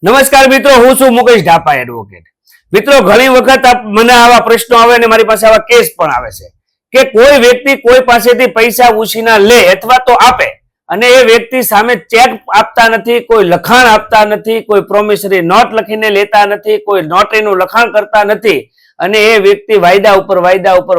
નમસ્કાર મિત્રો, હું છું મુકેશ ઢાપા એડવોકેટ. મિત્રો, ઘણી વખત મને આવા પ્રશ્નો આવે અને મારી પાસે આવા કેસ પણ આવે છે કે કોઈ વ્યક્તિ કોઈ પાસેથી પૈસા ઉછીના લે અથવા તો આપે અને એ વ્યક્તિ સામે ચેક આપતા નથી, કોઈ લખાણ આપતા નથી, કોઈ પ્રોમિસરી નોટ લખીને લેતા નથી, કોઈ નોટરીનું લખાણ કરતા નથી અને એ વ્યક્તિ વાયદા ઉપર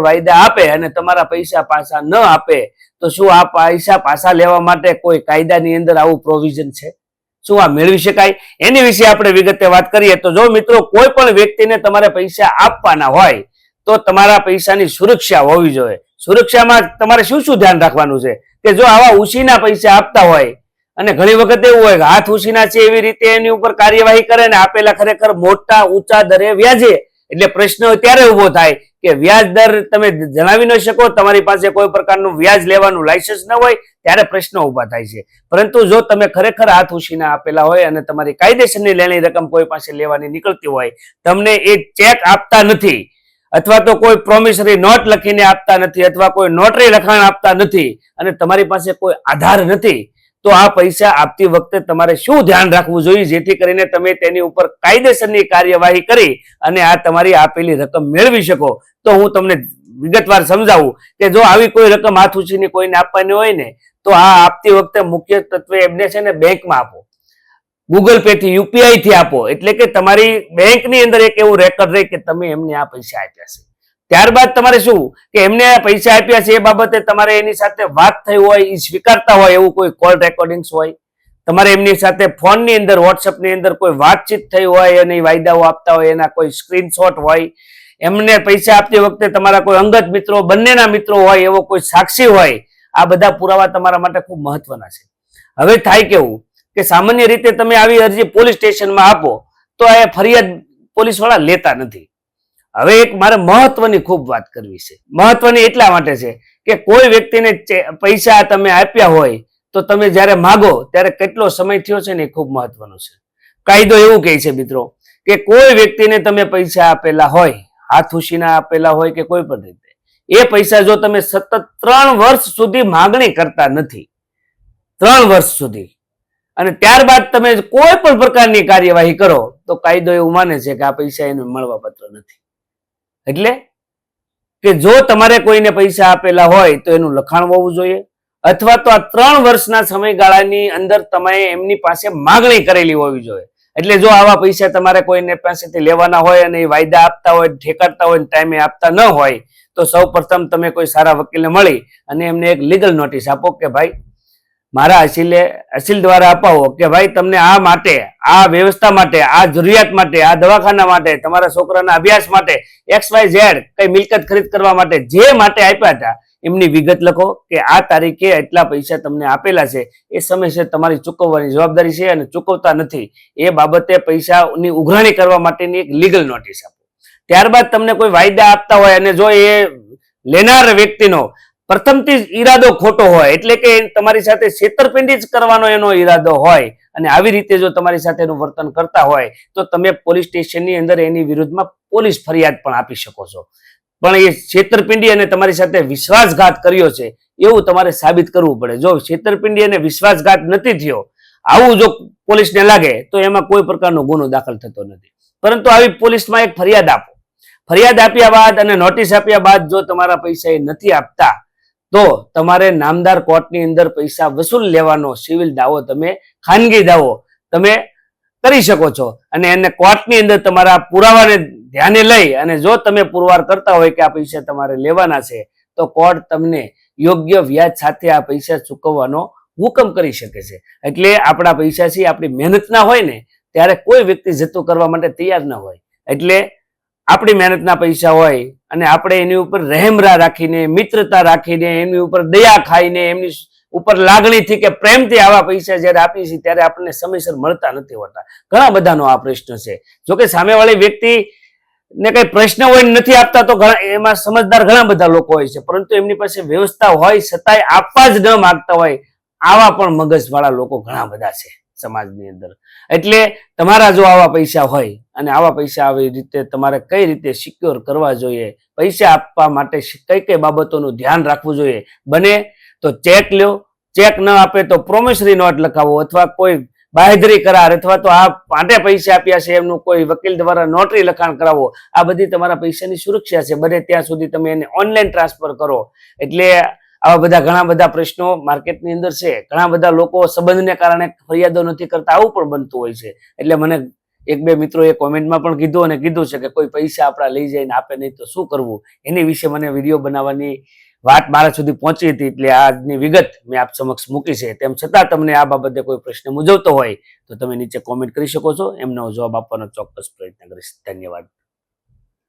વાયદા આપે અને તમારા પૈસા પાછા ન આપે તો શું આ પૈસા પાછા લેવા માટે કોઈ કાયદાની અંદર આવું પ્રોવિઝન છે? શું આ મેળવી શકાય? એની વિશે આપણે વિગતે વાત કરીએ તો જો મિત્રો, કોઈ પણ વ્યક્તિને તમારે પૈસા આપવાના હોય તો તમારા પૈસાની સુરક્ષા હોવી જોઈએ. સુરક્ષામાં તમારે શું શું ધ્યાન રાખવાનું છે કે જો આવા ઉછીના પૈસા આપતા હોય અને ઘણી વખત એવું હોય કે હાથ ઉછીના છે એવી રીતે એની ઉપર કાર્યવાહી કરે ને આપેલા ખરેખર મોટા ઊંચા દરે વ્યાજે, એટલે પ્રશ્ન ત્યારે ઉભો થાય કે વ્યાજ દર તમે જણાવી ન શકો, તમારી પાસે કોઈ પ્રકારનું વ્યાજ લેવાનું લાયસન્સ ન હોય, ત્યારે પ્રશ્નો ઉભા થાય છે. પરંતુ જો તમે ખરેખર હાથ ઉછીના આપેલા હોય અને તમારી કાયદેસરની લેણી રકમ કોઈ પાસે લેવાની નીકળતી હોય, તમને એ ચેક આપતા નથી અથવા તો કોઈ પ્રોમિસરી નોટ લખીને આપતા નથી અથવા કોઈ નોટરી લખાણ આપતા નથી અને તમારી પાસે કોઈ આધાર નથી, તો આ પૈસા આપતી વખતે તમારે શું ધ્યાન રાખવું જોઈએ જેથી કરીને તમે તેની ઉપર કાયદેસરની કાર્યવાહી કરી અને આ તમારી આપેલી રકમ મેળવી શકો? તો હું તમને વિગતવાર સમજાવું કે જો આવી કોઈ રકમ હાથ ઉછીની કોઈને આપવાની હોય ને તો આ આપતી વખતે મુખ્ય તત્વે એમને છે ને બેંકમાં આપો, ગૂગલ પે થી, યુપીઆઈ થી આપો, એટલે કે તમારી બેંકની અંદર એક એવું રેકર્ડ રહે કે તમે એમને આ પૈસા આપ્યા છે. ત્યારબાદ તમારે શું કે એમને પૈસા આપ્યા છે એ બાબતે તમારે એની સાથે વાત થઈ હોય, એ સ્વીકારતા હોય એવું કોઈ કોલ રેકોર્ડિંગ્સ હોય, તમારે એમની સાથે ફોનની અંદર વોટ્સઅપની અંદર કોઈ વાતચીત થઈ હોય અને વાયદાઓ આપતા હોય એના કોઈ સ્ક્રીનશોટ હોય, એમને પૈસા આપતી વખતે તમારા કોઈ અંગત મિત્રો, બંનેના મિત્રો હોય એવો કોઈ સાક્ષી હોય, આ બધા પુરાવા તમારા માટે ખૂબ મહત્વના છે. હવે થાય કેવું કે સામાન્ય રીતે તમે આવી અરજી પોલીસ સ્ટેશનમાં આપો તો એ ફરિયાદ પોલીસ વાળા લેતા નથી. હવે એક મારે મહત્વની ખૂબ વાત કરવી છે. મહત્વની એટલા માટે છે કે કોઈ વ્યક્તિને પૈસા તમે આપ્યા હોય તો તમે જ્યારે માગો ત્યારે કેટલો સમય થયો છે ને એ ખૂબ મહત્વનું છે. કાયદો એવું કહે છે મિત્રો કે કોઈ વ્યક્તિને તમે પૈસા આપેલા હોય, હાથ ઉછીના આપેલા હોય કે કોઈ પણ રીતે, એ પૈસા જો તમે સતત 3 વર્ષ સુધી માગણી કરતા નથી, 3 વર્ષ સુધી, અને ત્યારબાદ તમે કોઈ પણ પ્રકારની કાર્યવાહી કરો તો કાયદો એવું માને છે કે આ પૈસા એને મળવા પાત્ર નથી. એટલે કે જો તમારે કોઈને પૈસા આપેલા હોય તો એનું લખાણ હોવું જોઈએ અથવા તો આ 3 વર્ષના સમયગાળાની અંદર તમે એમની પાસે માગણી કરેલી હોવી જોઈએ. એટલે જો આવા પૈસા તમારે કોઈને પાસેથી લેવાના હોય અને એ વાયદા આપતા હોય, ઠેકારતા હોય, ટાઈમે આપતા ન હોય તો સૌપ્રથમ તમે કોઈ સારા વકીલને મળી અને એમને એક લીગલ નોટિસ આપો કે ભાઈ મારા અસીલ દ્વારા અપાવો કે ભાઈ તમને આ માટે, આ વ્યવસ્થા માટે, આ જરૂરિયાત માટે, આ દવાખાના માટે, તમારા છોકરાના અભ્યાસ માટે, XYZ કઈ મિલકત ખરીદ કરવા માટે જે માટે આપ્યા હતા એમની વિગત લખો કે આ તારીખે એટલા પૈસા તમને આપેલા છે, એ સમયસર તમારી ચૂકવવાની જવાબદારી છે અને ચૂકવતા નથી એ બાબતે પૈસાની ઉઘરાણી કરવા માટેની એક લીગલ નોટિસ આપો. ત્યારબાદ તમને કોઈ વાયદા આપતા હોય અને જો એ લેનાર વ્યક્તિનો પ્રથમથી ઈરાદો ખોટો હોય, એટલે કે તમારી સાથે છેતરપિંડી જ કરવાનો એનો ઈરાદો હોય અને આવી રીતે જો તમારી સાથે એનું વર્તન કરતા હોય તો તમે પોલીસ સ્ટેશનની અંદર એની વિરુદ્ધમાં પોલીસ ફરિયાદ પણ આપી શકો છો. પણ એ છેતરપિંડી અને તમારી સાથે વિશ્વાસઘાત કર્યો છે એવું તમારે સાબિત કરવું પડે. જો છેતરપિંડી અને વિશ્વાસઘાત નથી થયો આવું જો પોલીસને લાગે તો એમાં કોઈ પ્રકારનો ગુનો દાખલ થતો નથી. પરંતુ આવી પોલીસમાં એક ફરિયાદ આપો. ફરિયાદ આપ્યા બાદ અને નોટિસ આપ્યા બાદ જો તમારા પૈસા એ નથી આપતા તો તમારે નામદાર કોર્ટની અંદર પૈસા વસૂલ લેવાનો સિવિલ દાવો, તમે ખાનગી દાવો તમે કરી શકો છો અને એને કોર્ટની અંદર તમારા પુરાવાને ધ્યાને લઈ અને જો તમે પુરવાર કરતા હોય કે આ પૈસા તમારે લેવાના છે તો કોર્ટ તમને યોગ્ય વ્યાજ સાથે આ પૈસા ચૂકવવાનો હુકમ કરી શકે છે. એટલે આપણા પૈસા છે આપણી મહેનતના હોય ને ત્યારે કોઈ વ્યક્તિ જતું કરવા માટે તૈયાર ન હોય. એટલે આપણી મહેનતના પૈસા હોય અને આપણે એની ઉપર રહેમરા રાખીને, મિત્રતા રાખીને, એની ઉપર દયા ખાઈને, એમની ઉપર લાગણીથી કે પ્રેમથી આવા પૈસા જયારે આપીએ છીએ ત્યારે આપણને સમયસર મળતા નથી હોતા. ઘણા બધાનો આ પ્રશ્ન છે. જોકે સામેવાળી વ્યક્તિ ને કઈ પ્રશ્ન હોય નથી આપતા તો એમાં સમજદાર ઘણા બધા લોકો હોય છે, પરંતુ એમની પાસે વ્યવસ્થા હોય છતાંય આપવા જ ન માંગતા હોય આવા પણ મગજવાળા લોકો ઘણા બધા છે સમાજની અંદર. એટલે તમારા જો આવા પૈસા હોય અને આવા પૈસા આવી રીતે તમારે કઈ રીતે સિક્યોર કરવા જોઈએ, પૈસા આપવા માટે કઈ કઈ બાબતોનું ધ્યાન રાખવું જોઈએ, બને તો ચેક લ્યો, ચેક ન આપે તો પ્રોમિસરી નોટ લખાવો અથવા કોઈ બાંહેધરી કરાર અથવા તો આ માટે પૈસા આપ્યા છે એમનું કોઈ વકીલ દ્વારા નોટરી લખાણ કરાવો, આ બધી તમારા પૈસાની સુરક્ષા છે. બને ત્યાં સુધી તમે એને ઓનલાઈન ટ્રાન્સફર કરો. એટલે આવા બધા ઘણા બધા પ્રશ્નો માર્કેટની અંદર છે. ઘણા બધા લોકો સંબંધને કારણે ફરિયાદો નથી કરતા, આવું પણ બનતું હોય છે. એટલે મને એક બે મિત્રોએ કોમેન્ટમાં પણ કીધું છે કે કોઈ પૈસા આપણા લઈ જઈને આપે નહીં તો શું કરવું, એની વિશે મને વિડીયો બનાવવાની વાત મારા સુધી પહોંચી હતી. એટલે આજની વિગત મેં આપ સમક્ષ મૂકી છે. તેમ છતાં તમને આ બાબતે કોઈ પ્રશ્ન મૂંઝવતો હોય તો તમે નીચે કોમેન્ટ કરી શકો છો. એમનો જવાબ આપવાનો ચોક્કસ પ્રયત્ન કરીશ. ધન્યવાદ.